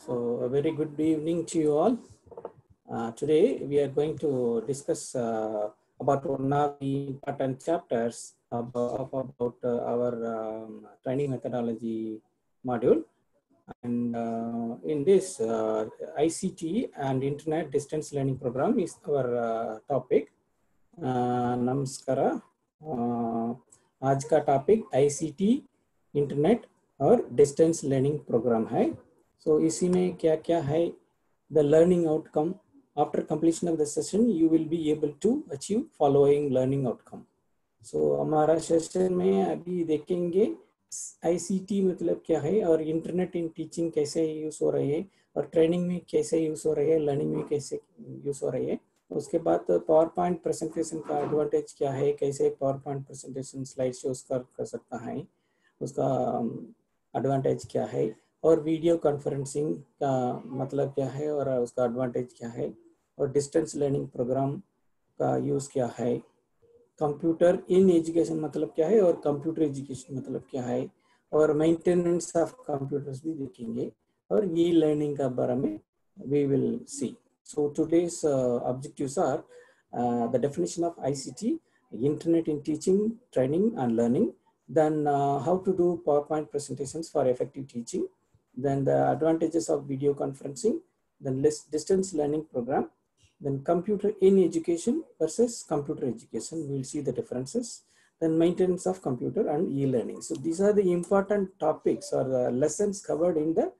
So a very good evening to you all. Today we are going to discuss about one of the important chapters about our training methodology module. And in this ICT and Internet Distance Learning Program is our topic. नमस्कार. आज का topic ICT internet और distance learning program है. So इसी में क्या क्या है, the learning outcome. After completion of the session you will be able to achieve following learning outcome. So हमारा सेशन में अभी देखेंगे ICT मतलब क्या है और इंटरनेट इन टीचिंग कैसे यूज हो रहे हैं और ट्रेनिंग में कैसे यूज हो रहे हैं, लर्निंग में कैसे यूज हो रहे हैं. उसके बाद पावर पॉइंट प्रेजेंटेशन का एडवांटेज क्या है, कैसे power point presentation slide shows कर सकता है, उसका एडवांटेज क्या है, और वीडियो कॉन्फ्रेंसिंग का मतलब क्या है और उसका एडवांटेज क्या है, और डिस्टेंस लर्निंग प्रोग्राम का यूज़ क्या है, कंप्यूटर इन एजुकेशन मतलब क्या है और कंप्यूटर एजुकेशन मतलब क्या है, और मेंटेनेंस ऑफ कंप्यूटर्स भी देखेंगे, और ई लर्निंग का बारे में we will see. So today's objectives are the definition of ICT, Internet in teaching, training and learning, then how to do PowerPoint presentations for effective teaching, then the advantages of video conferencing, then distance learning program, then computer in education versus computer education. We will see the differences. Then maintenance of computer and e-learning. So these are the important topics or lessons covered in the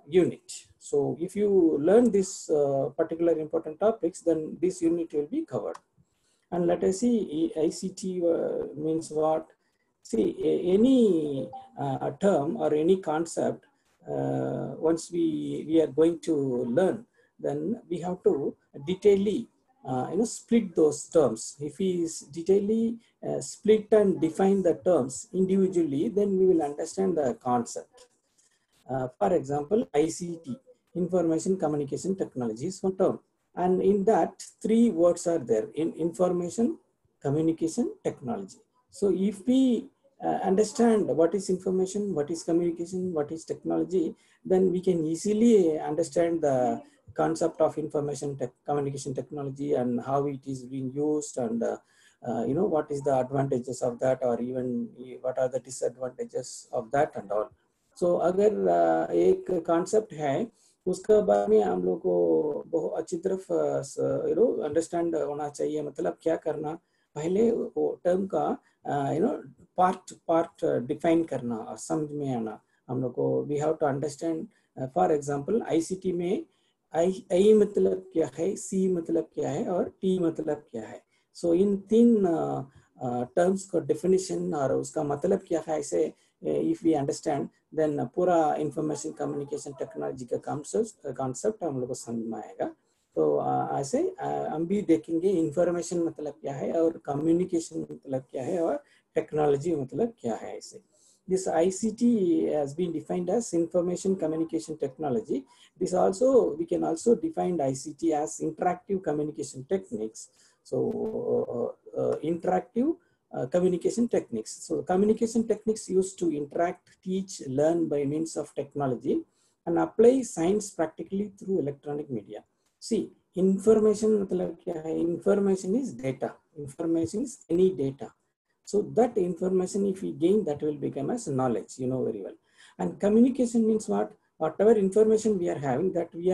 unit. So if you learn this particular important topics, then this unit will be covered. And let us see ICT means what. See, any term or any concept, once we are going to learn, then we have to detailedly split those terms. If we detailedly split and define the terms individually, then we will understand the concept. For example, ICT, Information Communication Technology is one term. And in that, three words are there: in information, communication, technology. So if we understand what is information, what is communication, what is technology, then we can easily understand the concept of information communication technology and how it is being used, and what is the advantages of that, or even what are the disadvantages of that and all. So अगर एक concept है उसका बारे में हम लोग को बहुत अच्छी तरफ अंडरस्टैंड होना चाहिए. मतलब क्या करना, पहले वो टर्म का पार्ट डिफाइन करना और समझ में आना हम लोग को. We have to understand. For example ICT में आई मतलब क्या है, सी मतलब क्या है और टी मतलब क्या है. सो इन तीन टर्म्स का डेफिनेशन और उसका मतलब क्या है, ऐसे if we understand, then पूरा इंफॉर्मेशन कम्युनिकेशन टेक्नोलॉजी का कॉन्सेप्ट हम लोग को समझ में आएगा. तो ऐसे हम भी देखेंगे इंफॉर्मेशन मतलब क्या है और कम्युनिकेशन मतलब क्या है और टेक्नोलॉजी मतलब क्या है. ऐसे this ICT has been defined as information communication technology. This also, we can also define ICT as interactive communication techniques. So interactive communication techniques. So communication techniques used to interact, teach, learn by means of technology and apply science practically through electronic media. See, information मतलब क्या है? Information is data. Information is any data. So that information, if we gain, that will become as knowledge, you know very well. And communication means what? Whatever information we are having, that we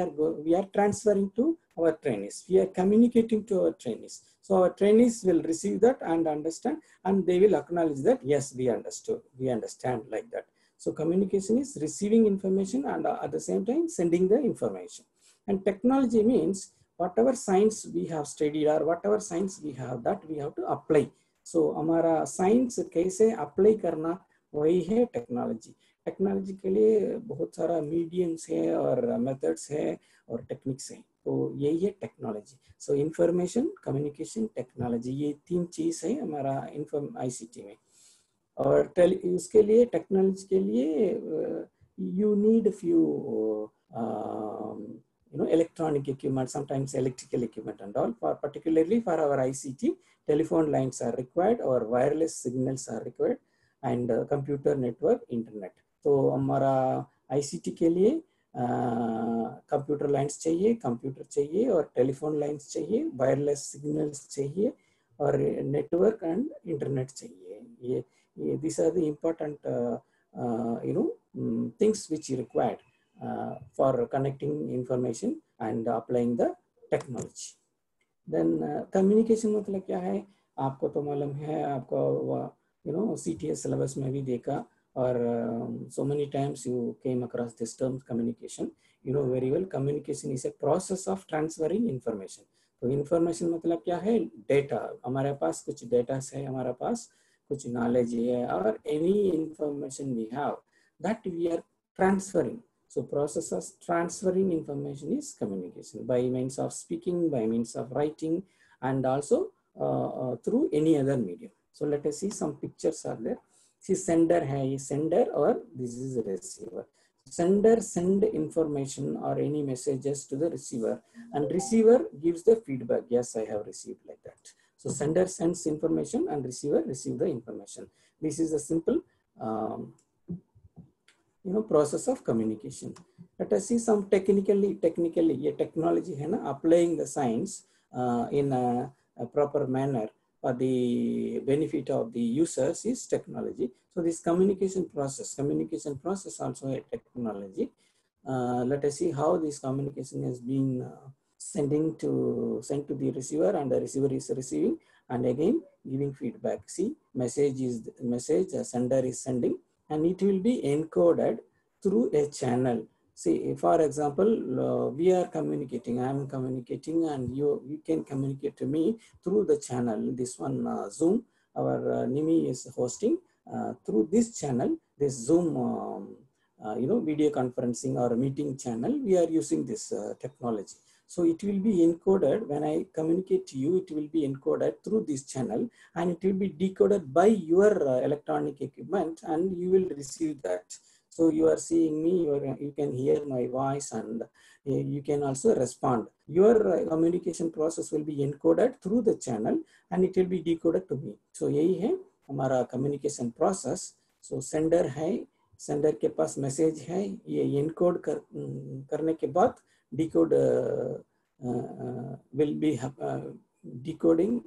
are transferring to our trainees. We are communicating to our trainees. So our trainees will receive that and understand, and they will acknowledge that, yes, we understood, we understand, like that. So communication is receiving information and at the same time sending the information. And technology means whatever science we have studied or whatever science we have, that we have to apply. So हमारा science कैसे apply करना, वही है technology. Technology के लिए बहुत सारा mediums है और मेथड्स है और टेक्निक्स है. तो यही है टेक्नोलॉजी. सो इंफॉर्मेशन कम्युनिकेशन टेक्नोलॉजी, ये तीन चीज है हमारा ICT में. और उसके लिए टेक्नोलॉजी के लिए you need few electronic equipment, sometimes electrical equipment and all. For particularly for our ICT, telephone lines are required or wireless signals are required, and computer network, internet. तो हमारा ICT के लिए कंप्यूटर लाइन्स चाहिए, computer चाहिए और telephone lines चाहिए, wireless signals चाहिए और नेटवर्क एंड इंटरनेट चाहिए. ये these are the important things which you required for connecting information and applying the technology. Then communication मतलब क्या है, आपको तो मालूम है, आपको CTS syllabus में भी देखा और so many times you came across this term communication. You know very well communication is a process of transferring information. तो information मतलब क्या है, data. हमारे पास कुछ data है, हमारे पास कुछ knowledge है और any information we have that we are transferring. So process of transferring information is communication by means of speaking, by means of writing, and also through any other medium. So let us see some pictures are there. See sender hai, sender or this is a receiver. Sender send information or any messages to the receiver and receiver gives the feedback. Yes, I have received like that. So sender sends information and receiver receive the information. This is a simple process of communication. Let us see some technically ये technology है ना, applying the science in a proper manner for the benefit of the users is technology. So this communication process also a technology. Let us see how this communication has been sent to the receiver and the receiver is receiving and again giving feedback. See, message, sender is sending and it will be encoded through a channel. See, for example, we are communicating, I am communicating and you can communicate to me through the channel. This one Zoom, our Nimi is hosting through this channel, this Zoom video conferencing or meeting channel, we are using this technology. So it will be encoded when I communicate to you, it will be encoded through this channel and it will be decoded by your electronic equipment and you will receive that. So you are seeing me, you can hear my voice and you can also respond. Your communication process will be encoded through the channel and it will be decoded to me. So यही है हमारा communication process. So sender है, sender के पास message है, ये encode करने के बाद डिकोड विल बी डिकोडिंग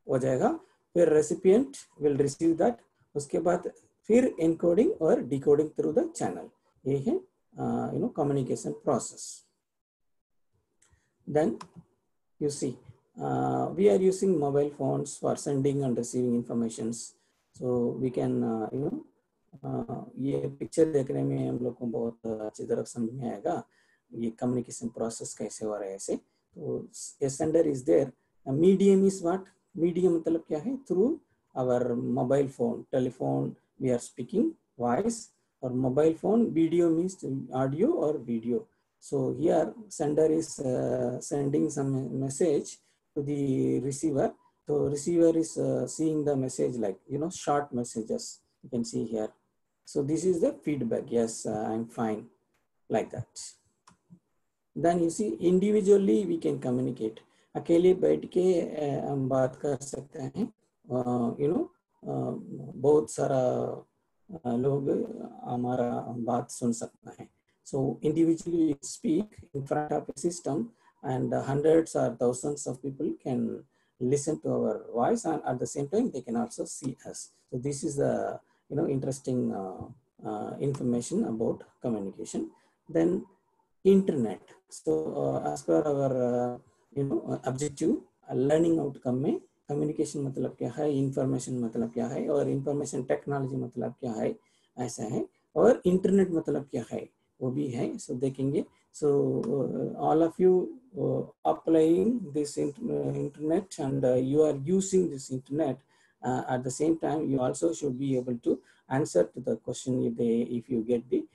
हो जाएगा, फिर रेसिपिएंट विल रिसीव दैट, उसके बाद फिर एनकोडिंग और डिकोडिंग थ्रू द चैनल. ये है communication process. Then you see we are using mobile phones for sending and receiving informations. So we can ये पिक्चर देखने में हम लोग को बहुत अच्छी तरह समझ में आएगा ये कम्युनिकेशन प्रोसेस कैसे हो रहा है ऐसे. तो a sender is there, medium is what, medium मतलब क्या है, through our mobile phone, telephone we are speaking voice, और mobile phone video means audio और video. So here sender is sending some message to the receiver. So receiver is seeing the message like short messages you can see here. So this is the feedback. Yes, I'm fine, like that. Then you see individually we can communicate. अकेले बैठ के हम बात कर सकते हैं. बहुत सारा लोग हमारा बात सुन सकता है. So individually we speak in front of a system and hundreds or thousands of people can listen to our voice and at the same time they can also see us. So this is the interesting information about communication. Then internet. So as per our objective learning outcome में communication मतलब क्या है, information मतलब क्या है और information technology मतलब क्या है, ऐसा है. और internet मतलब क्या है वो भी है. So देखेंगे. So all of you applying this internet and you are using this internet at the same time you also should be able to answer to the question if you get the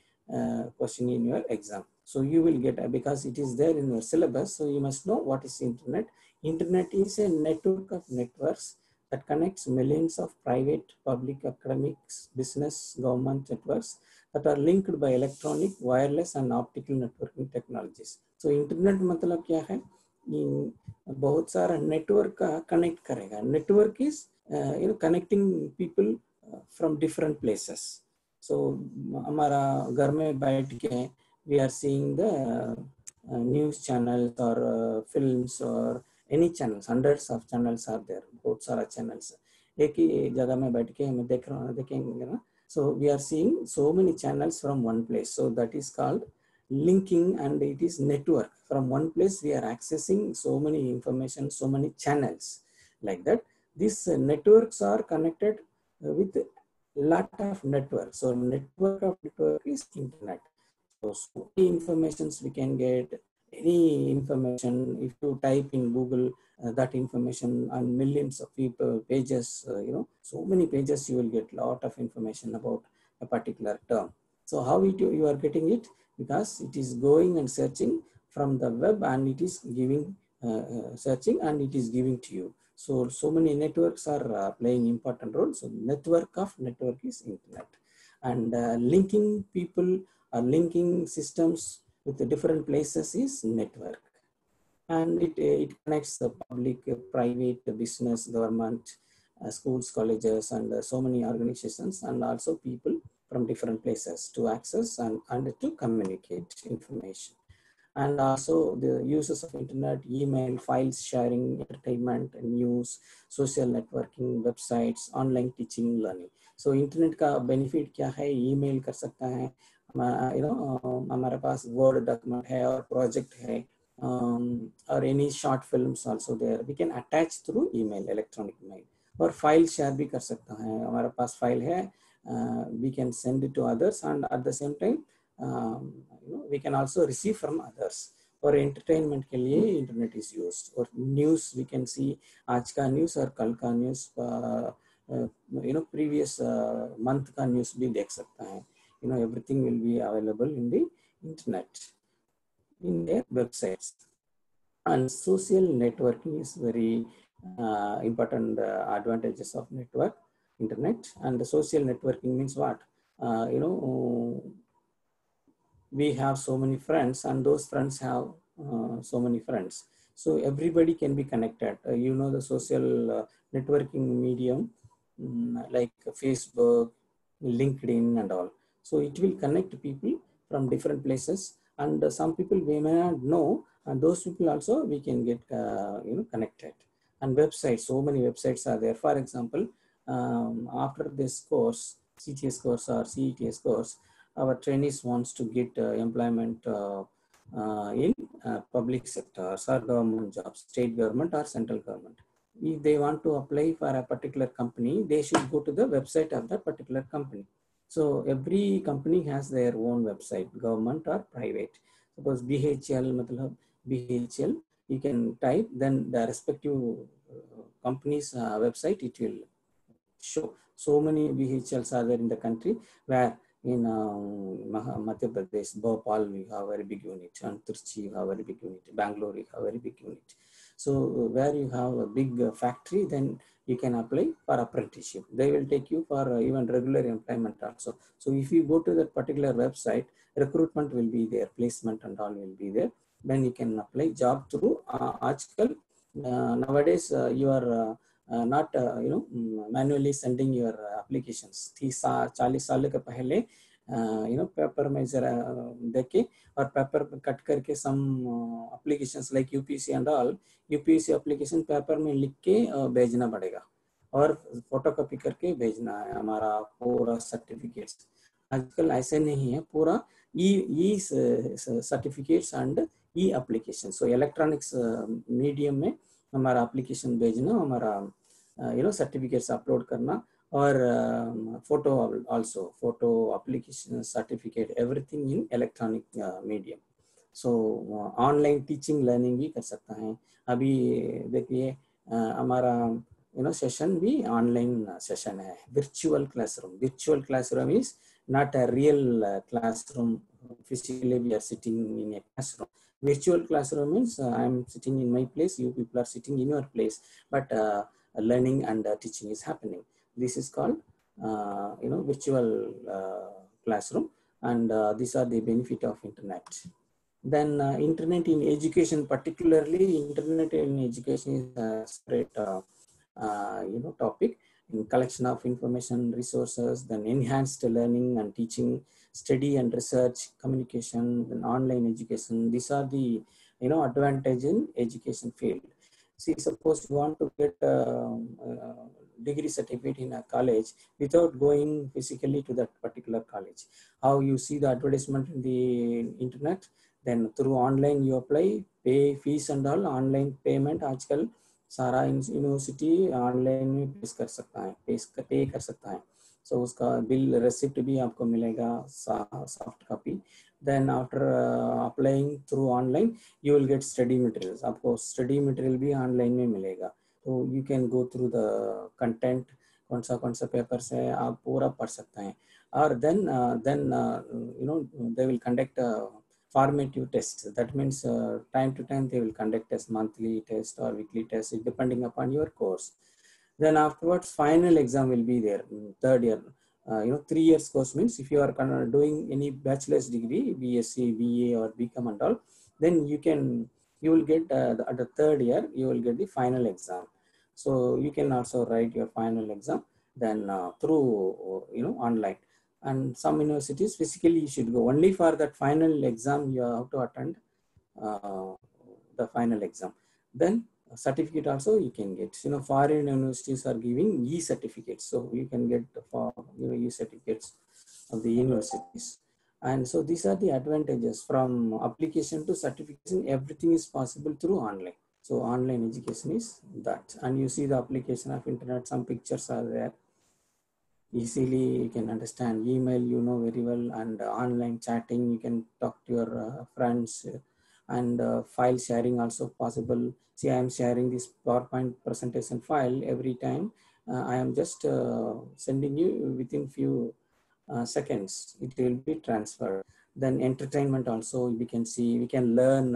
question in your exam. So you will get, because it is there in your syllabus, so you must know what is internet. Internet is a network of networks that connects millions of private, public, academics, business, government networks that are linked by electronic, wireless and optical networking technologies. So internet मतलब क्या है, बहुत सारा network का connect करेगा. Network is connecting people from different places. So हमारा घर में बैठ के we are seeing the news channels or films or any channels. Hundreds of channels are there. बहुत सारा channels. एक ही जगह में बैठ के हमें देखेंगे ना. So we are seeing so many channels from one place. So that is called linking, and it is network. From one place we are accessing so many information, so many channels like that. These networks are connected with lot of networks. So network of network is internet. So many informations we can get, any information. If you type in Google that information on millions of people pages, so many pages, you will get lot of information about a particular term. So how you are getting it? Because it is going and searching from the web, and it is giving searching, and it is giving to you. So many networks are playing important role. So network of network is internet, and linking people or linking systems with the different places is network. And it connects the public, private, business, government, schools, colleges, and so many organizations, and also people from different places to access and to communicate information. And also the uses of internet, email, files sharing, entertainment, news, social networking, websites, online teaching, learning. So internet का benefit क्या है? email कर सकता है, हमारे पास word document है और project है, or any short films also there, we can attach through email, electronic mail. और file share भी कर सकता है, हमारे पास file है, we can send it to others, and at the same time we can also receive from others. और entertainment के लिए internet is used. और news we can see, आज का news और कल का news, previous month का news भी देख सकता है. Everything will be available in the internet, in their websites. And social networking is very important advantages of internet. And the social networking means what? We have so many friends, and those friends have so many friends. So everybody can be connected. The social networking medium, like Facebook, LinkedIn, and all. So it will connect people from different places, and some people we may not know, and those people also we can get connected. And websites, so many websites are there. For example, after this course, CTS course or CETS course, our trainees wants to get employment in public sectors or government jobs, state government or central government. If they want to apply for a particular company, they should go to the website of that particular company. So every company has their own website, government or private. Suppose BHL, you can type, then the respective company's website, it will show. So many BHLs are there in the country, where in Madhya Pradesh, Bhopal, we have a very big unit, and Trichy, we have a very big unit, Bangalore, we have a very big unit. So where you have a big factory, then you can apply for apprenticeship. They will take you for even regular employment also. So if you go to that particular website, recruitment will be there, placement and all will be there. Then you can apply job through nowadays you are not manually sending your applications. 30-40 साल के पहले paper में जरा देखे और paper cut करके some applications like UPSC and all, UPSC application paper में लिख के भेजना पड़ेगा और फोटोकॉपी करके भेजना है हमारा पूरा सर्टिफिकेट्स. आजकल ऐसे नहीं है, पूरा e certificates and e application. So electronics medium में हमारा एप्लीकेशन भेजना, हमारा सर्टिफिकेट्स अपलोड करना, और photo also, photo application certificate, everything in electronic medium. So online teaching learning भी कर सकता है. अभी देखिए हमारा सेशन भी ऑनलाइन सेशन है. virtual classroom is not a real classroom. Physically we are sitting in a classroom. Virtual classroom means I am sitting in my place, you people are sitting in your place, but learning and teaching is happening. This is called virtual classroom, and these are the benefit of internet. Then internet in education, particularly internet in education is a separate topic. In collection of information resources, then enhanced learning and teaching, study and research, communication, then online education. These are the advantage in education field. See, suppose you want to get a degree certificate in a college without going physically to that particular college. How you see the advertisement in the internet, then through online you apply, pay fees and all, online payment आजकल सारा university online में पे कर सकता है. सो उसका bill receipt भी आपको मिलेगा, soft copy. Then after applying through online you will get study materials. आपको स्टडी मटेरियल भी ऑनलाइन में मिलेगा. तो you can go through the content, कौन सा पेपर्स है आप पूरा पढ़ सकते हैं. और then they will conduct formative tests. That means time to time they will conduct as monthly test or weekly test depending upon your course. Then afterwards final exam will be there, third year. 3 years course means if you are doing any bachelor's degree, BSc, BA or BCom and all, then you will get at the third year you will get the final exam. So you can also write your final exam then through online. And some universities physically you should go. Only for that final exam you have to attend the final exam. Then certificate also you can get. Foreign universities are giving e-certificates, so you can get for e-certificates of the universities. And so these are the advantages. From application to certification, everything is possible through online. So online education is that. And you see the application of internet, some pictures are there. Easily you can understand. Email very well, and online chatting you can talk to your friends, and file sharing also possible. See, I am sharing this PowerPoint presentation file every time. I am just sending you within few seconds. It will be transferred. Then entertainment also we can see. We can learn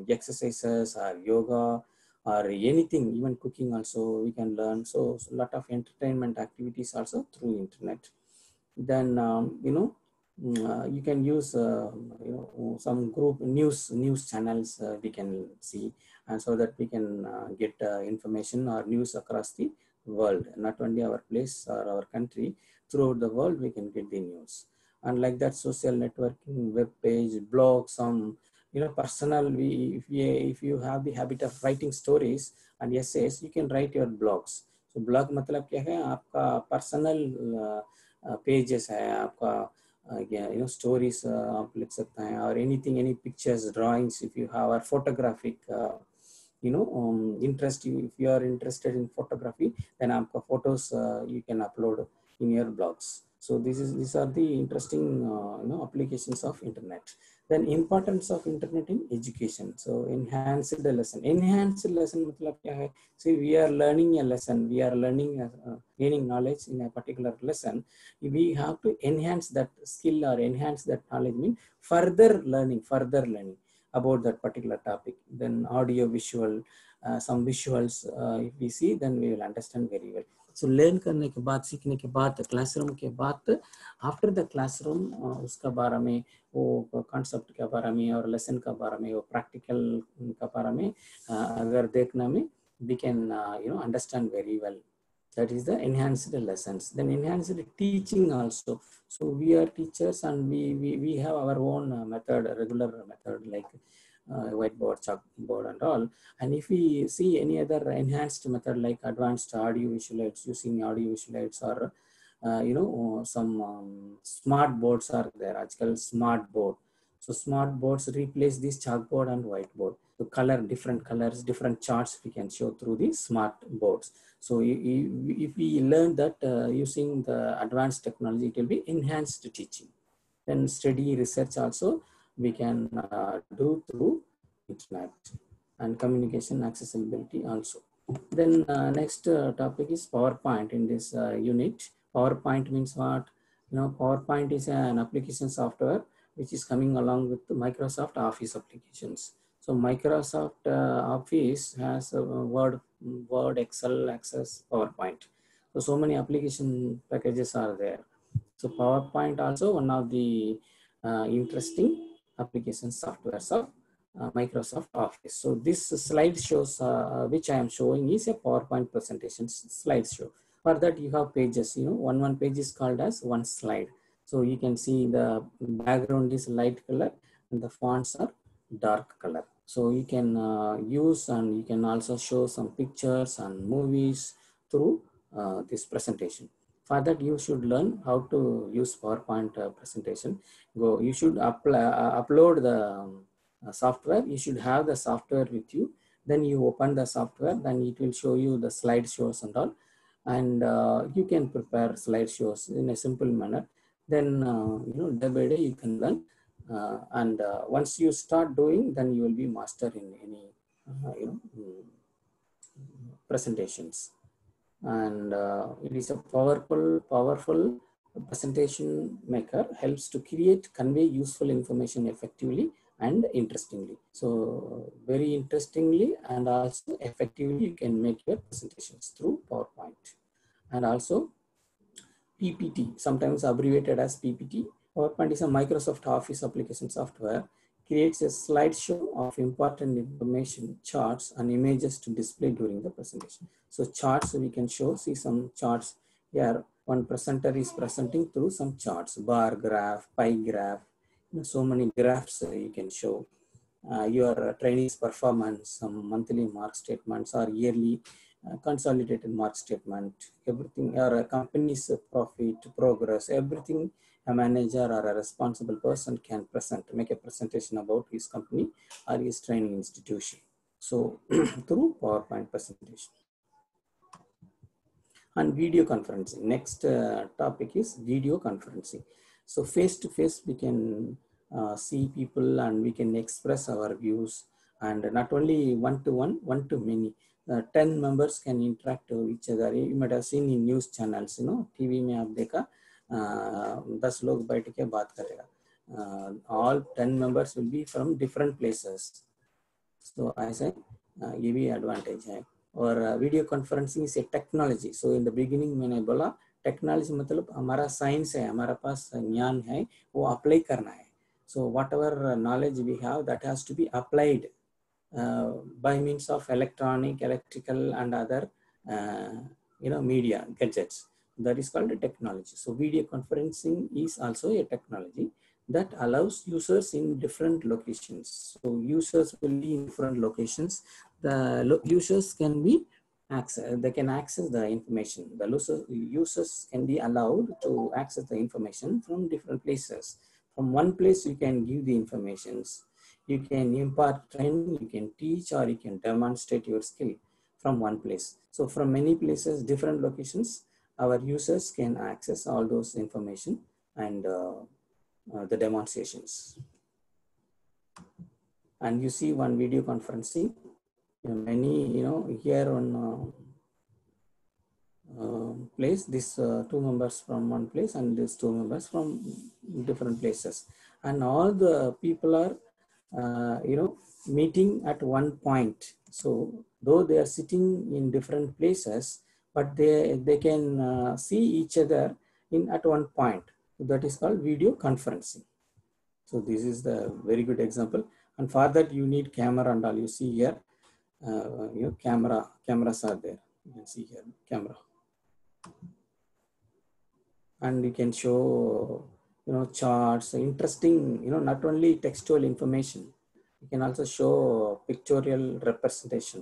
exercises or yoga or anything, even cooking also we can learn. So a lot of entertainment activities also through internet. Then you can use some group news channels we can see, and so that we can get information or news across the world, not only our place or our country, throughout the world we can get the news. And like that, social networking, web page, blog, some personal, if you have the habit of writing stories and essays, you can write your blogs. So blog मतलब क्या है, आपका personal pages है, आपका stories आप लिख सकते हैं, or anything, any pictures, drawings if you have, or photographic interest. If you are interested in photography, then आपका photos you can upload in your blogs. So these are the interesting applications of internet. Then importance of internet in education. So enhanced lesson मतलब क्या है? See, we are learning a lesson, we are learning gaining knowledge in a particular lesson. We have to enhance that skill or enhance that knowledge, mean further learning about that particular topic. Then audio visual, some visuals if we see, then we will understand very well. So learn करने के बाद, सीखने के बाद, classroom के बाद, after the classroom उसका बारे में, वो कॉन्सेप्ट के बारे में और लेसन का बारे में, वो प्रैक्टिकल का बारे में अगर देखना में, we can understand very well. That is the enhanced lessons. Then enhanced teaching also. So we are teachers and we have our own method, regular method, like whiteboard, chalkboard and all. And if we see any other enhanced method like advanced audio visual aids, using audio visual aids, or some smart boards are there. Ajkal smart board. So smart boards replace this chalkboard and whiteboard. So different colors, different charts we can show through the smart boards. So if we learn that using the advanced technology, it will be enhanced teaching. Then study research also we can do through internet, and communication accessibility also. Then next topic is PowerPoint in this unit. PowerPoint means what? PowerPoint is an application software which is coming along with the Microsoft Office applications. So Microsoft Office has Word, Excel, Access, PowerPoint. So many application packages are there. So PowerPoint also one of the interesting application softwares of Microsoft Office. So this slide shows which I am showing is a PowerPoint presentation slideshow. For that you have pages, one page is called as one slide. So you can see the background is light color and the fonts are dark color. So you can use, and you can also show some pictures and movies through this presentation. For that you should learn how to use PowerPoint presentation. You should upload the software. You should have the software with you. Then you open the software, then it will show you the slideshows and all, and you can prepare slideshows in a simple manner. Then day by day you can learn, and once you start doing, then you will be master in any presentations. And it is a powerful presentation maker, helps to convey useful information effectively and interestingly. So very interestingly and also effectively you can make your presentations through PowerPoint. And also PPT, sometimes abbreviated as PPT. PowerPoint is a Microsoft Office application software, creates a slideshow of important information, charts and images to display during the presentation. So charts we can see some charts here. One presenter is presenting through some charts, bar graph, pie graph, so many graphs you can show. Your trainees' performance, some monthly mark statements or yearly consolidated mark statement, everything, or a company's profit, progress, everything a manager or a responsible person can make a presentation about his company or his training institution. So through PowerPoint presentation. And video conferencing. Next topic is video conferencing. So face to face we can see people and we can express our views, and not only one to one, one to many. 10 members can interact with each other. You might have seen in news channels, TV में आप देखा 10 लोग बैठ के बात करेगा. All 10 members will be from different places. So I say ये भी advantage है. और video conferencing is a technology. So in the beginning मैंने बोला टेक्नोलॉजी मतलब हमारा साइंस है, हमारा पास ज्ञान है, वो अप्लाई करना है. So whatever knowledge we have that has to be applied by means of electronic, electrical and other media gadgets. That is called a technology. So video conferencing is also a technology that allows users in different locations. So users will be in different locations. The users can be they can access the information. The users can be allowed to access the information from different places. From one place you can give the informations. You can impart training, you can teach, or you can demonstrate your skill from one place. So from many places, different locations, our users can access all those information and the demonstrations. And you see one video conferencing, many, here on place, this 2 members from one place and these 2 members from different places. And all the people are meeting at one point. So though they are sitting in different places, but they can see each other at one point. That is called video conferencing. So this is the very good example. And for that you need camera and all. You see here, cameras are there. You can see here camera, and you can show charts, interesting, not only textual information. You can also show pictorial representation,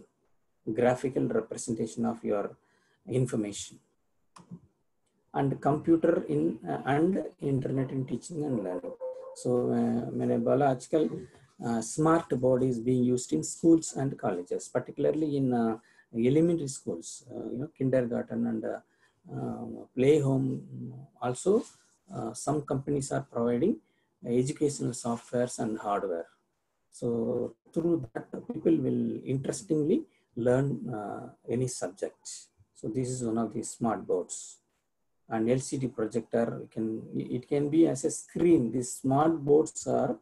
graphical representation of your information. And computer and internet in teaching and learning. So मैंने बोला आजकल smart board is being used in schools and colleges, particularly in elementary schools, kindergarten and play home. Also some companies are providing educational softwares and hardware. So through that people will interestingly learn any subject. So this is one of the smart boards. And LCD projector, it can be as a screen. These smart boards are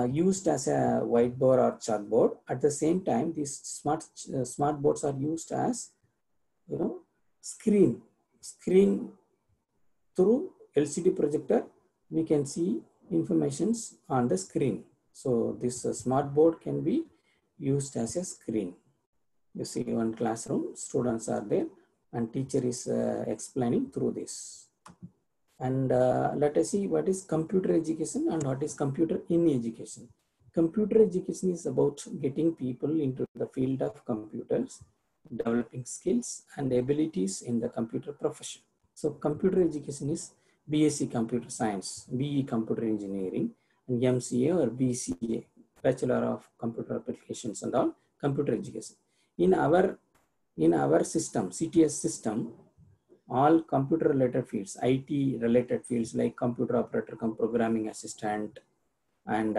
used as a whiteboard or chalkboard. At the same time, these smart boards are used as screen through LCD projector. We can see informations on the screen. So this smart board can be used as a screen. You see one classroom, students are there, and teacher is explaining through this. And let us see what is computer education and what is computer in education. Computer education is about getting people into the field of computers, developing skills and abilities in the computer profession. So computer education is BSc Computer Science, BE Computer Engineering, and MCA or BCA, Bachelor of Computer Applications and all, computer education. In our system, CTS system, all computer related fields, IT related fields like computer operator, programming assistant, and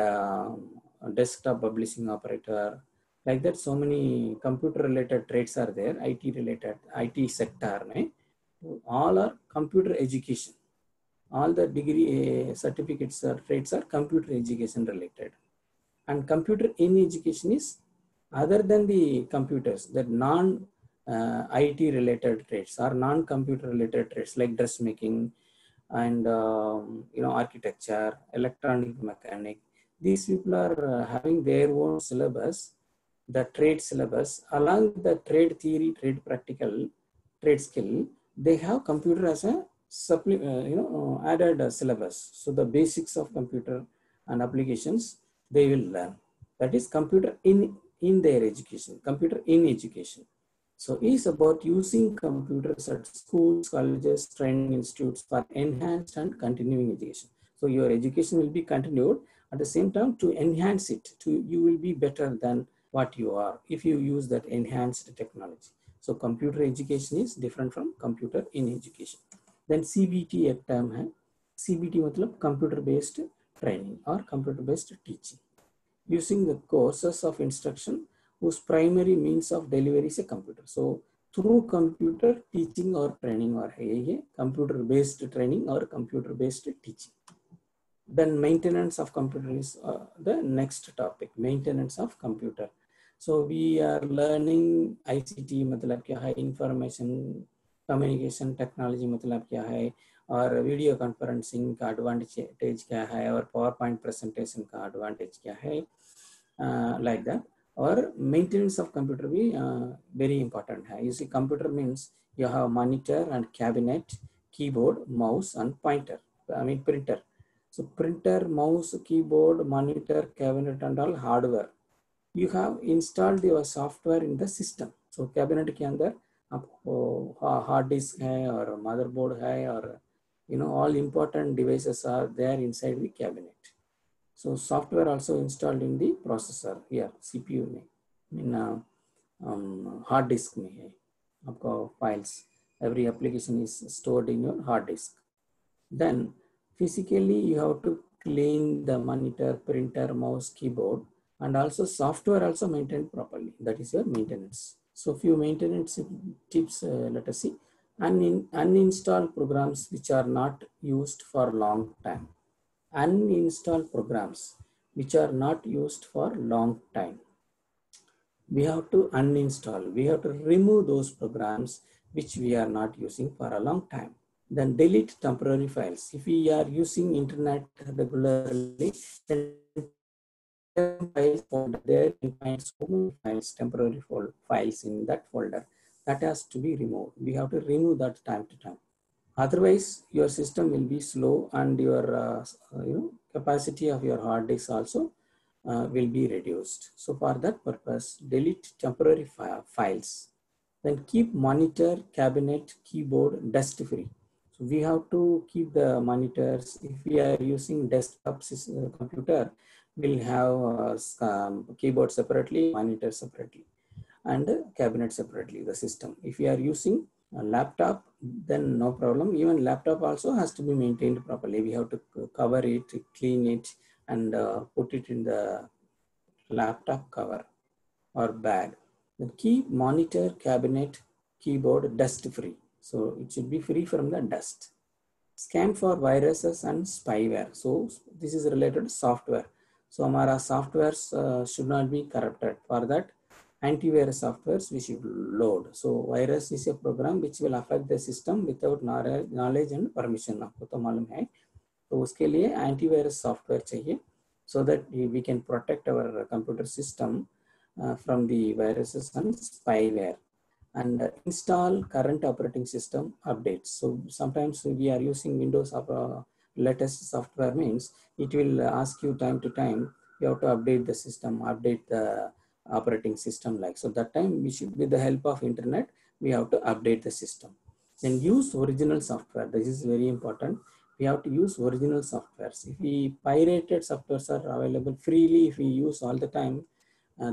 desktop publishing operator, like that, so many computer related trades are there, IT related, IT sector, all are computer education. All the degree certificates or trades are computer education related. And computer in education is other than the computers, that non IT related trades or non-computer related trades like dressmaking and architecture, electronic mechanic. These people are having their own syllabus, the trade syllabus, along with the trade theory, trade practical, trade skill. They have computer as a added syllabus. So the basics of computer and applications they will learn. That is computer in their education, computer in education. So it's about using computers at schools, colleges, training institutes for enhanced and continuing education. So your education will be continued at the same time to enhance it. You will be better than what you are if you use that enhanced technology. So computer education is different from computer in education. Then CBT एक term है. CBT मतलब computer based training or computer based teaching. Using the courses of instruction whose primary means of delivery is a computer. So through computer teaching or training or computer based training or computer based teaching. Then maintenance of computer is the next topic, maintenance of computer. So we are learning ICT मतलब क्या है, information communication technology मतलब क्या है, और video conferencing का advantage क्या है, और पावर पॉइंट प्रेजेंटेशन का एडवांटेज क्या है, like that. Or maintenance of computer भी very important है. You see, computer means you have monitor and cabinet, keyboard, mouse and pointer. I mean printer. So printer, mouse, keyboard, monitor, cabinet and all hardware. You have installed your software in the system. So cabinet के अंदर आपको hard disk है और motherboard है, और all important devices are there inside the cabinet. So software also installed in the processor here, CPU में, in hard disk में है आपका files. Every application is stored in your hard disk. Then physically you have to clean the monitor, printer, mouse, keyboard, and also software also maintained properly. That is your maintenance. So few maintenance tips, let us see. Uninstall programs which are not used for long time. Uninstall programs which are not used for long time. We have to uninstall. We have to remove those programs which we are not using for a long time. Then delete temporary files. If we are using internet regularly, then files folder there, you find so many files, temporary files in that folder. That has to be removed. We have to remove that time to time. Otherwise, your system will be slow, and your capacity of your hard disk also will be reduced. So for that purpose, delete temporary files. Then keep monitor, cabinet, keyboard dust free. So we have to keep the monitors. If we are using desktop computer, we'll have keyboard separately, monitor separately, and cabinet separately, the system. If we are using a laptop, then no problem. Even laptop also has to be maintained properly. We have to cover it, clean it, and put it in the laptop cover or bag. Then keep monitor, cabinet, keyboard dust free. So it should be free from the dust. Scan for viruses and spyware. So this is related to software. So our softwares should not be corrupted. For that, antivirus softwares we should load. So virus is a program which will affect the system without knowledge and permission. आपको तो मालूम है. तो उसके लिए antivirus software चाहिए, so that we can protect our computer system from the viruses and spyware. and install current operating system updates. So sometimes we are using Windows latest software, means it will ask you time to time, you have to update the system, update the operating system, like. So that time we should, with the help of internet, we have to update the system. Then use original software. This is very important. We have to use original softwares. If we pirated softwares are available freely, if we use all the time,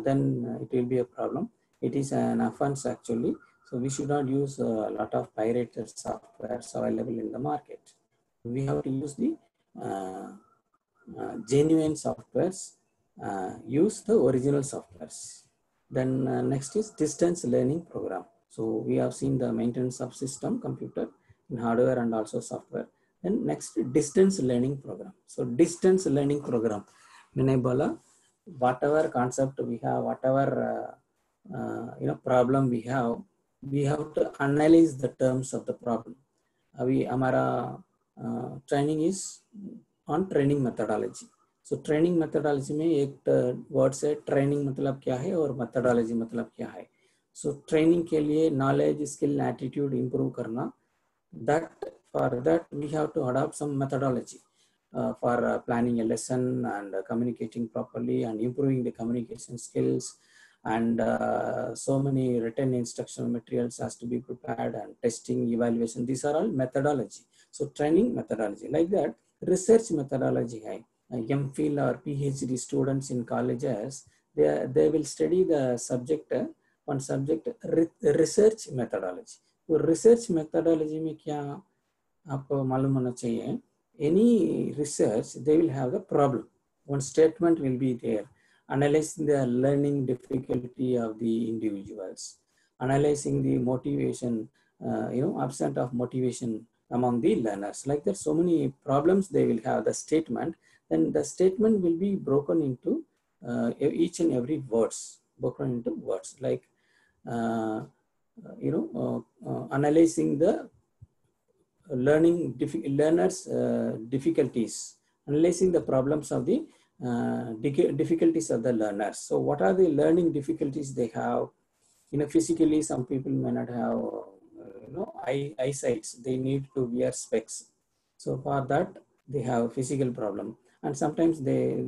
then it will be a problem. It is an offense actually. So we should not use a lot of pirated softwares available in the market. We have to use the genuine softwares, use the original softwares. Then next is distance learning program. So we have seen the maintenance of system, computer, in hardware and also software. Then next, distance learning program. So distance learning program, Minebola, whatever concept we have, whatever problem we have to analyze the terms of the problem. हमारा training is on training methodology. So training methodology में एक word है training मतलब क्या है और methodology मतलब क्या है. So training के लिए knowledge, skill, attitude improve करना, that for that we have to adopt some methodology for planning a lesson and communicating properly and improving the communication skills, and so many written instructional materials has to be prepared, and testing, evaluation, these are all methodology. So training methodology, like that. Research methodology hai. MPhil or PhD students in colleges, they will study the subject, one subject, research methodology. तो research methodology में क्या आपको मालूम होना चाहिए? Any research, they will have the problem. One statement will be there, analyzing the learning difficulty of the individuals, analyzing the motivation, absence of motivation among the learners. Like that, so many problems they will have the statement. Then the statement will be broken into each and every words, like analyzing the learners difficulties, analyzing the problems of the difficulties of the learners. So what are the learning difficulties they have? Physically, some people may not have eyesight, they need to wear specs. So for that they have physical problem, and sometimes they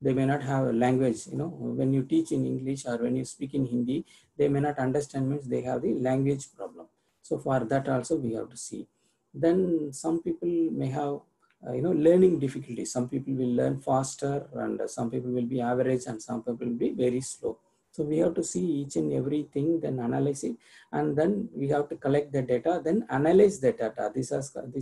may not have a language. When you teach in English or when you speak in Hindi, they may not understand, means they have the language problem. So for that also we have to see. Then some people may have learning difficulties. Some people will learn faster, and some people will be average, and some people will be very slow. So we have to see each and everything, then analyze it, and then we have to collect the data, then analyze the data. This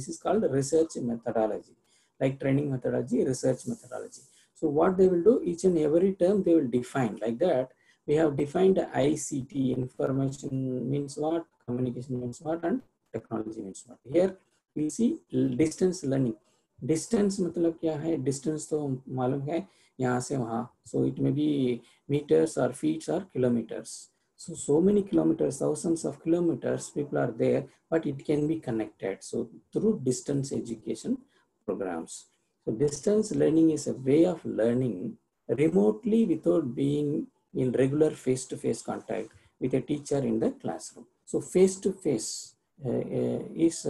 is called research methodology, like training methodology, research methodology. So what they will do, each and every term they will define, like that. We have defined ICT, information means what, communication means what, and technology means what. Here we see distance learning. Distance मतलब क्या है? Distance तो मालूम है, यहाँ से वहाँ. So it may be meters or feet or kilometers. So many kilometers, thousands of kilometers, people are there, but it can be connected. So through distance education programs. So distance learning is a way of learning remotely without being in regular face-to-face contact with a teacher in the classroom. So face-to-face is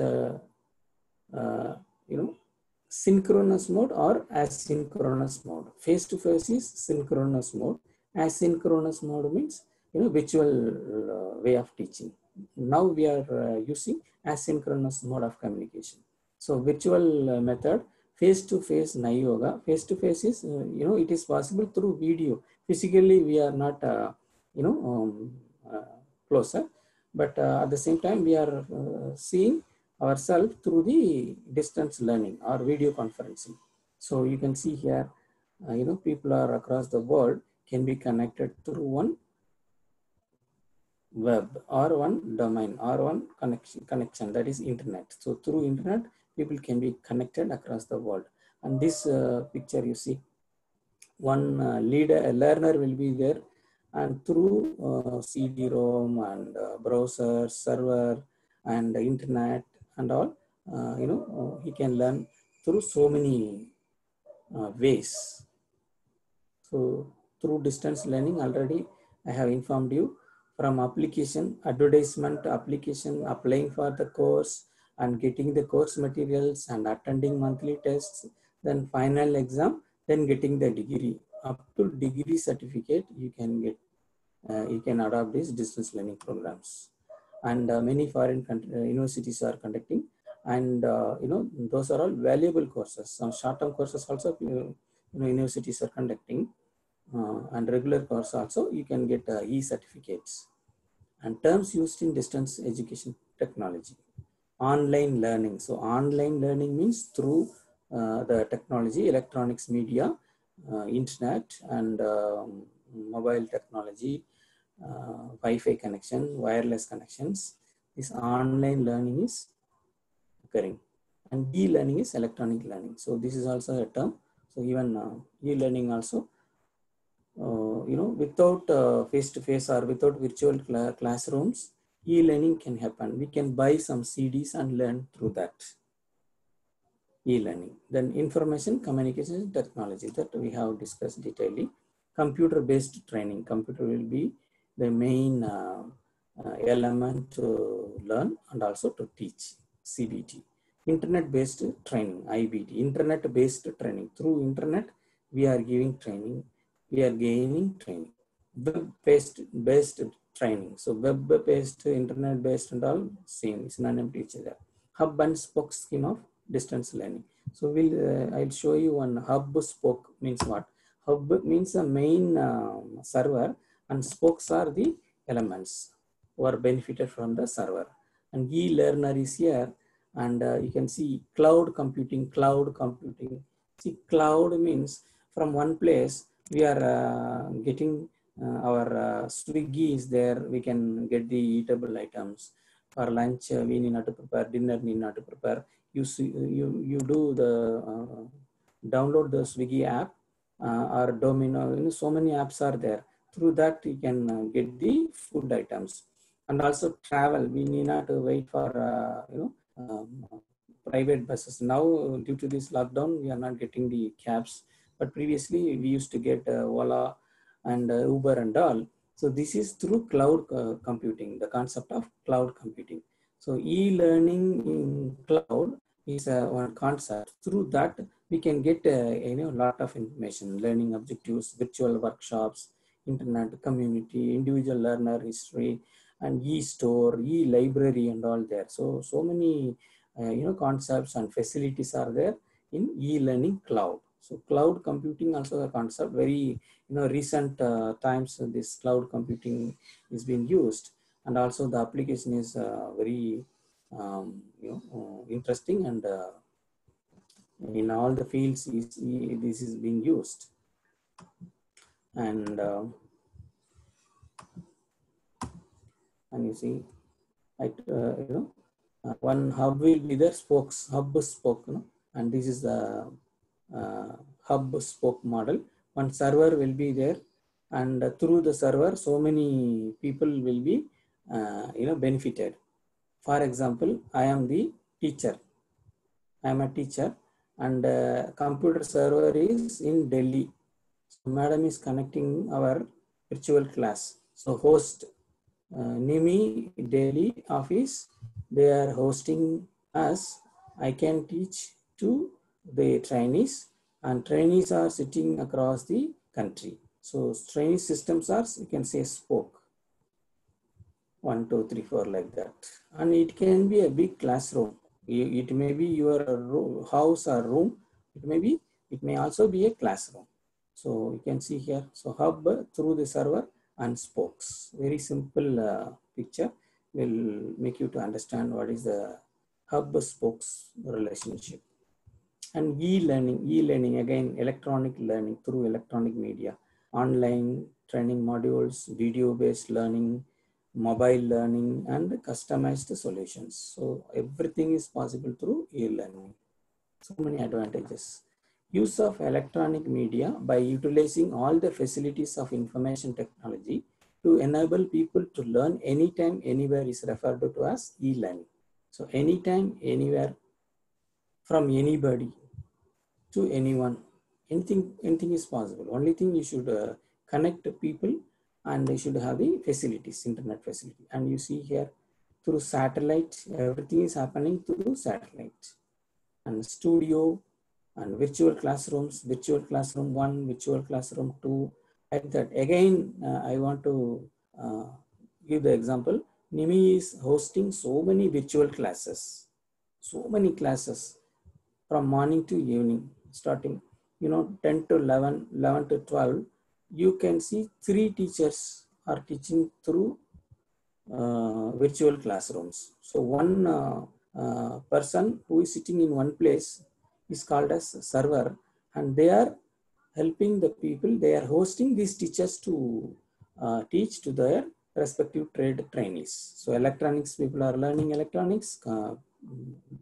synchronous mode or asynchronous mode. Face-to-face is synchronous mode. Asynchronous mode means virtual way of teaching. Now we are using asynchronous mode of communication. So virtual method, face-to-face nahi hoga. Face-to-face is it is possible through video. Physically we are not closer, but at the same time we are seeing ourselves through the distance learning or video conferencing. So you can see here, people are across the world can be connected through one web or one domain or one connection, that is internet. So through internet, people can be connected across the world. And this picture you see, one learner will be there, and through CD-ROM and browser, server, and internet and all, he can learn through so many ways. So through distance learning, already I have informed you. from application, advertisement, application, applying for the course and getting the course materials and attending monthly tests, then final exam, then getting the degree. Up to degree certificate, you can get, you can adopt these distance learning programs. And many foreign universities are conducting, and those are all valuable courses. Some short-term courses also universities are conducting, and regular course also you can get e-certificates. And terms used in distance education technology: online learning. So online learning means through the technology, electronics media, internet, and mobile technology, Wi-Fi connection, wireless connections. This online learning is occurring, and e-learning is electronic learning. So this is also a term. So even e-learning also, without face-to-face or without virtual classrooms, e-learning can happen. We can buy some CDs and learn through that e-learning. Then information communication technology, that we have discussed detailedly. Computer-based training. Computer will be the main element to learn and also to teach, CBT. Internet-based training, IBT. Internet-based training. Through internet, we are giving training. We are gaining training. Web-based training. So web-based, internet-based and all same, synonym to each other. Hub and spoke scheme of distance learning. So I'll show you one. Hub spoke means what? Hub means the main server, and spokes are the elements who are benefited from the server. And e-learner is here, and you can see cloud computing. See, cloud means from one place we are getting our Swiggy is there. We can get the eatable items. For lunch, we need not to prepare. Dinner, need not to prepare. You do the download the Swiggy app or Domino. So many apps are there. Through that, you can get the food items. And also travel. We need not to wait for private buses. Now, due to this lockdown, we are not getting the cabs. But previously, we used to get Ola and Uber and all. So this is through cloud computing, the concept of cloud computing. So e-learning in cloud is one concept. Through that, we can get a lot of information, learning objectives, virtual workshops, internet community, individual learner history, and e-store, e-library, and all there. So many concepts and facilities are there in e-learning cloud. So cloud computing also a concept. Very recent times this cloud computing is being used, and also the application is very interesting, and in all the fields this is being used. And you see, one hub will be the hub spoke, and this is the hub spoke model. One server will be there, and through the server, so many people will be benefited. For example, I am the teacher. I am a teacher, and computer server is in Delhi. So madam is connecting our virtual class. So host Nimi Delhi office, they are hosting us. I can teach to the trainees, and trainees are sitting across the country. So trainee systems are, you can say, spoke. 1, 2, 3, 4 like that. And it can be a big classroom. It may be your house or room. It may also be a classroom. So you can see here. So hub through the server and spokes. Very simple picture will make you to understand what is the hub spokes relationship. And e-learning again, electronic learning through electronic media, online training modules, video-based learning, mobile learning, and customized solutions. So everything is possible through e-learning. So many advantages. Use of electronic media by utilizing all the facilities of information technology to enable people to learn anytime, anywhere is referred to as e-learning. So anytime, anywhere, from anybody to anyone, anything is possible. Only thing you should connect people and they should have the facilities, internet facility. And you see here through satellite, everything is happening through satellite. And studio and virtual classrooms, virtual classroom 1, virtual classroom 2, like that. Again, I want to give the example. NIMI is hosting so many virtual classes, so many classes from morning to evening, starting 10 to 11, 11 to 12. You can see 3 teachers are teaching through virtual classrooms. So one person who is sitting in one place is called as server, and they are helping the people. They are hosting these teachers to teach to their respective trade trainees. So electronics people are learning electronics,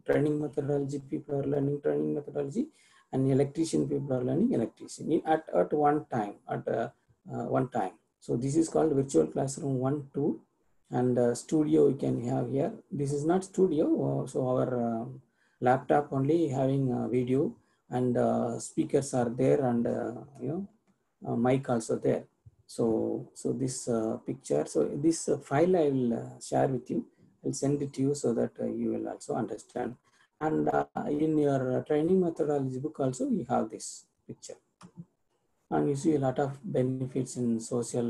training methodology people are learning training methodology, and electrician people are learning electrician at one time, one time. So this is called virtual classroom 1, 2. And studio we can have here. This is not studio, so our laptop only having a video, and speakers are there, and mic also there. So this picture, so this file I will share with you. I'll send it to you so that you will also understand. And in your training methodology book also you have this picture. And you see a lot of benefits in social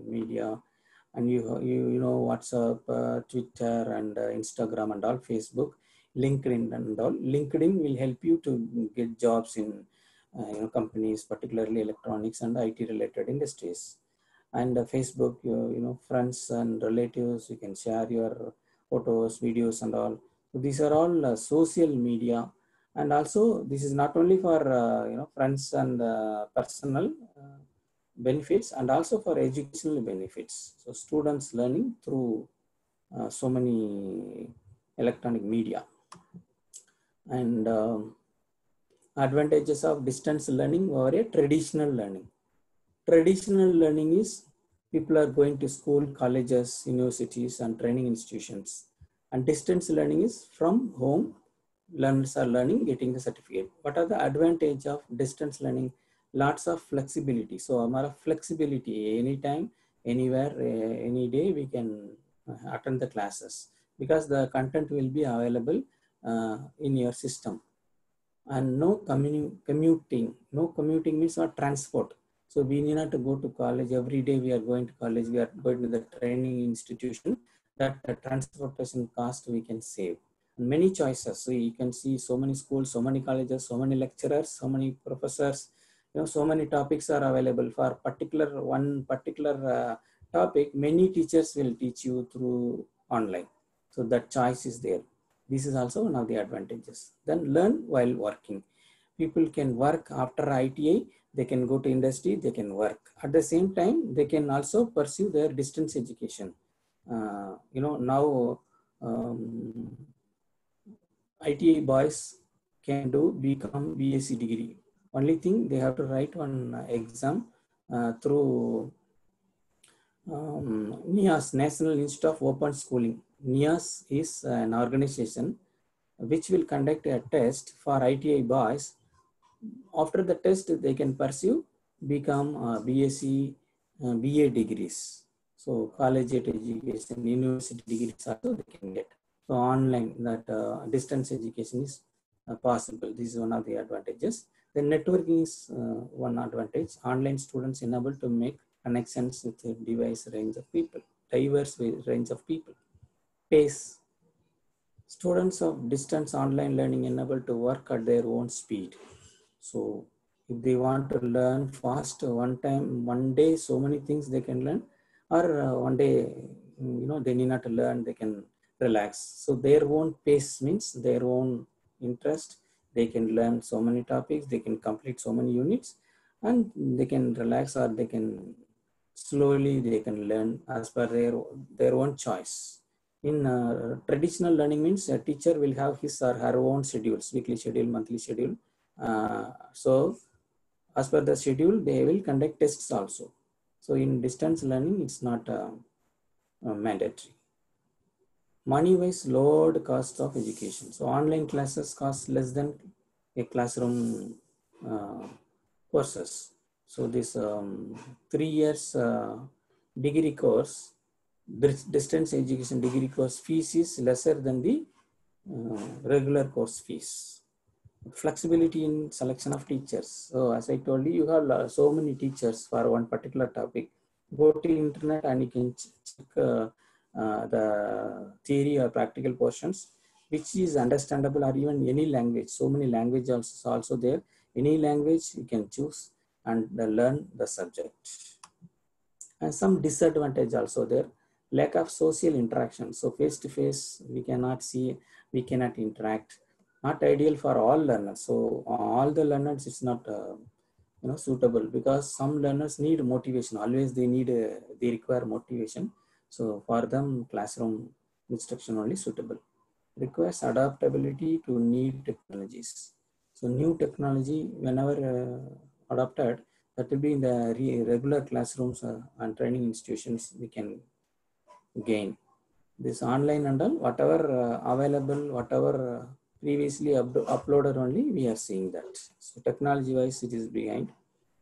media, and you know WhatsApp, Twitter, and Instagram, and all, Facebook, LinkedIn, and all. LinkedIn will help you to get jobs in companies, particularly electronics and IT related industries. And Facebook, friends and relatives, you can share your photos, videos, and all. So these are all social media. And also this is not only for friends and personal benefits, and also for educational benefits. So students learning through so many electronic media. And advantages of distance learning over a traditional learning. Traditional learning is people are going to school, colleges, universities, and training institutions. And distance learning is from home. Learners are learning, getting the certificate. What are the advantage of distance learning? Lots of flexibility. So, our flexibility, anytime, anywhere, any day, we can attend the classes, because the content will be available in your system. And no commuting. No commuting means not transport. So we need not to go to college every day. We are going to college. We are going to the training institution. That transportation cost we can save. And many choices. So you can see so many schools, so many colleges, so many lecturers, so many professors. So many topics are available for one particular topic. Many teachers will teach you through online. So that choice is there. This is also one of the advantages. Then learn while working. People can work after ITI, they can go to industry, they can work. At the same time, they can also pursue their distance education. Now ITI boys can become BSc degree. Only thing, they have to write one exam through NIAS, National Institute of Open Schooling. NIAS is an organization which will conduct a test for ITI boys. After the test, they can pursue, become BSc, BA degrees. So collegiate education, university degrees also they can get. So online, that distance education is possible. This is one of the advantages. The networking is one advantage. Online students enable to make connections with a diverse range of people. Pace. Students of distance online learning enable to work at their own speed. So if they want to learn fast, one day, so many things they can learn, or one day, they need not to learn, they can relax. So their own pace means their own interest. They can learn so many topics, they can complete so many units, and they can relax, or they can slowly, they can learn as per their own choice. In traditional learning means a teacher will have his or her own schedules, weekly schedule, monthly schedule. So as per the schedule, they will conduct tests also. So in distance learning, it's not mandatory. Money-wise, lowered cost of education. So online classes cost less than a classroom courses. So this 3 years degree course, distance education degree course fees is lesser than the regular course fees. Flexibility in selection of teachers. So as I told you, you have so many teachers for one particular topic. Go to internet and you can check the theory or practical portions, which is understandable, or even any language. So many languages also there. Any language you can choose and learn the subject. And some disadvantage also there. Lack of social interaction. So face to face, we cannot see, we cannot interact. Not ideal for all learners. So all the learners is not suitable, because some learners need motivation. Always they require motivation. So for them, classroom instruction only suitable. Requires adaptability to new technologies. So new technology, whenever adopted, that will be in the regular classrooms and training institutions we can gain. This online and all, whatever available, whatever previously uploaded only, we are seeing that. So technology wise, it is behind.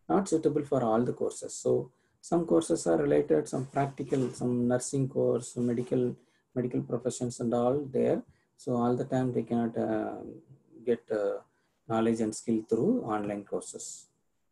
Not suitable for all the courses. So some courses are related, some practical, some nursing course, some medical professions and all there. So all the time they cannot get knowledge and skill through online courses.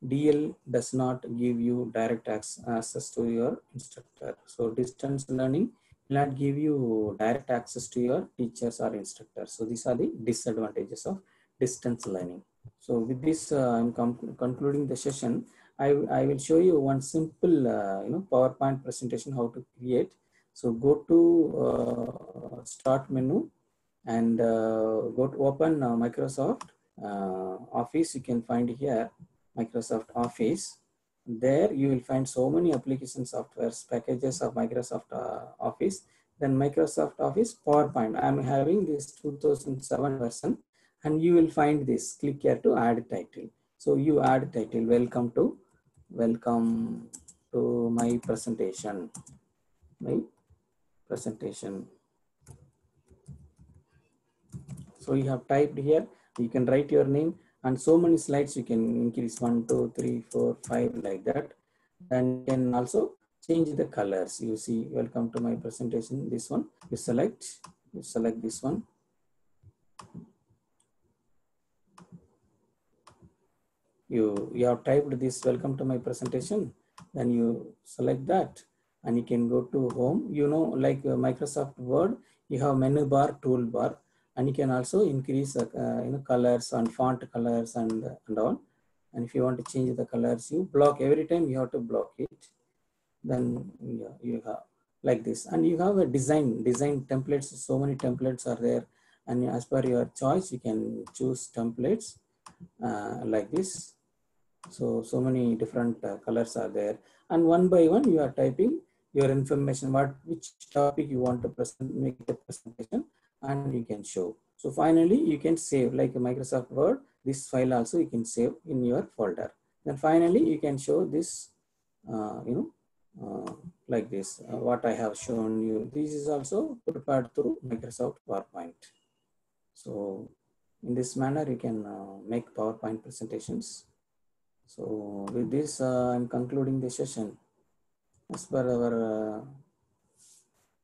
DL does not give you direct access to your instructor. So distance learning will not give you direct access to your teachers or instructors. So these are the disadvantages of distance learning. So with this, I'm concluding the session. I will show you one simple, PowerPoint presentation how to create. So go to Start menu and go to open Microsoft Office. You can find here Microsoft Office. There you will find so many application softwares, packages of Microsoft Office. Then Microsoft Office PowerPoint. I'm having this 2007 version. And you will find this, click here to add title. So you add title, welcome to my presentation, So you have typed here, you can write your name, and so many slides you can increase 1, 2, 3, 4, 5 like that. And you can also change the colors. You see, welcome to my presentation, this one, you select this one. You have typed this welcome to my presentation, then you select that and you can go to home. Like Microsoft Word, you have menu bar, toolbar, and you can also increase colors and font colors and all. And if you want to change the colors, you block every time, you have to block it. Then you have like this, and you have a design templates. So many templates are there, and as per your choice, you can choose templates like this. So many different colors are there, and one by one you are typing your information, which topic you want to make the presentation, and you can show. So finally you can save, like Microsoft Word, this file also you can save in your folder. Then finally you can show this like this, what I have shown you. This is also prepared through Microsoft PowerPoint. So in this manner you can make PowerPoint presentations. So with this, I'm concluding the session. As per our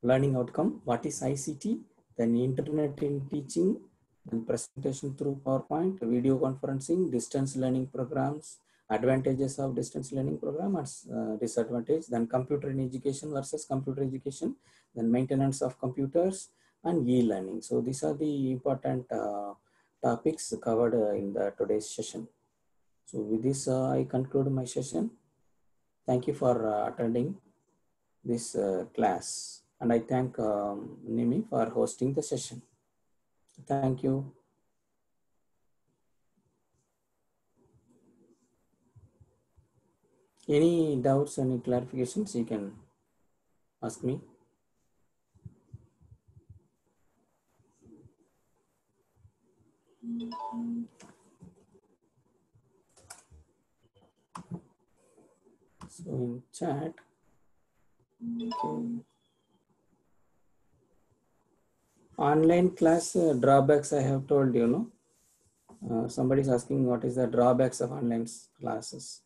learning outcome, what is ICT? Then internet in teaching, then presentation through PowerPoint, video conferencing, distance learning programs, advantages of distance learning program and disadvantage, then computer in education versus computer education, then maintenance of computers and e-learning. So these are the important topics covered in the today's session. So with this, I conclude my session. Thank you for attending this class. And I thank Nimi for hosting the session. Thank you. Any doubts, any clarifications, you can ask me. So in chat, okay. Online class drawbacks I have told you, no? Somebody is asking what is the drawbacks of online classes.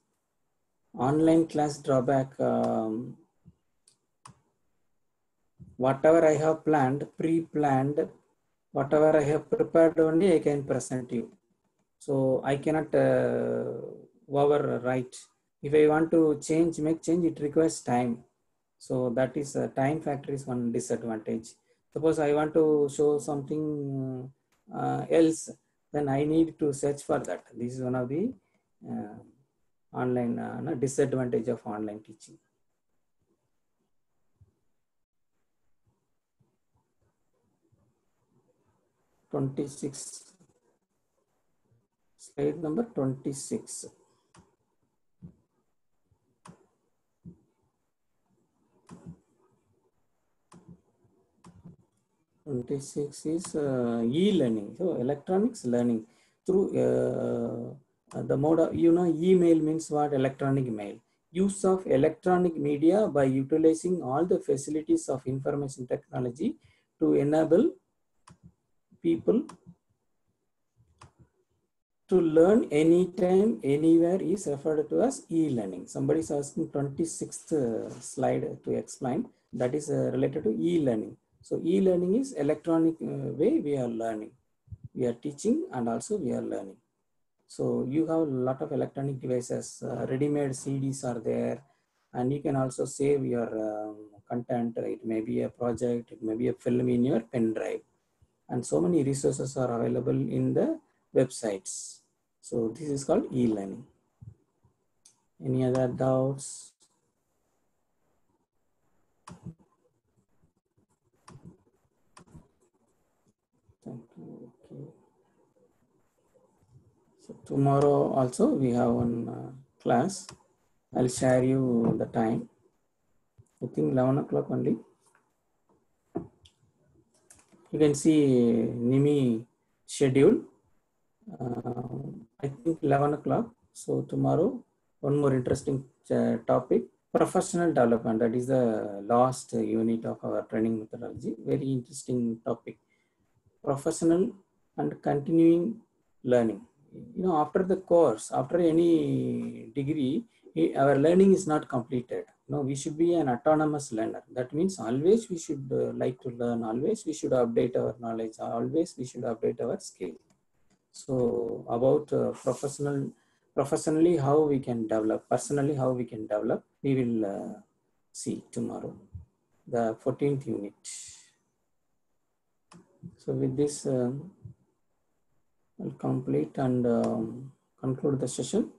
Online class drawback, whatever I have planned, pre-planned, whatever I have prepared only I can present you. So I cannot overwrite. If I want to change, make change, it requires time. So that is time factor is one disadvantage. Suppose I want to show something else, then I need to search for that. This is one of the online disadvantage of online teaching. Slide number 26. Is e-learning. So electronics learning through the mode of, email means what? Electronic mail. Use of electronic media by utilizing all the facilities of information technology to enable people to learn anytime, anywhere is referred to as e-learning. Somebody is asking 26th slide to explain. That is related to e-learning. So e-learning is electronic way we are learning. We are teaching and also we are learning. So you have a lot of electronic devices, ready-made CDs are there, and you can also save your content. It may be a project, it may be a film in your pen drive. And so many resources are available in the websites. So this is called e-learning. Any other doubts? Thank you. Okay. So tomorrow also we have one class. I'll share you the time. I think 11 o'clock only. You can see NIMI schedule. I think 11 o'clock. So tomorrow, one more interesting topic, professional development. That is the last unit of our training methodology. Very interesting topic. Professional and continuing learning. After the course, after any degree, our learning is not completed. We should be an autonomous learner. That means always we should like to learn. Always we should update our knowledge. Always we should update our skill. So about professionally how we can develop, personally how we can develop, we will see tomorrow, the 14th unit. So with this, I'll complete and conclude the session.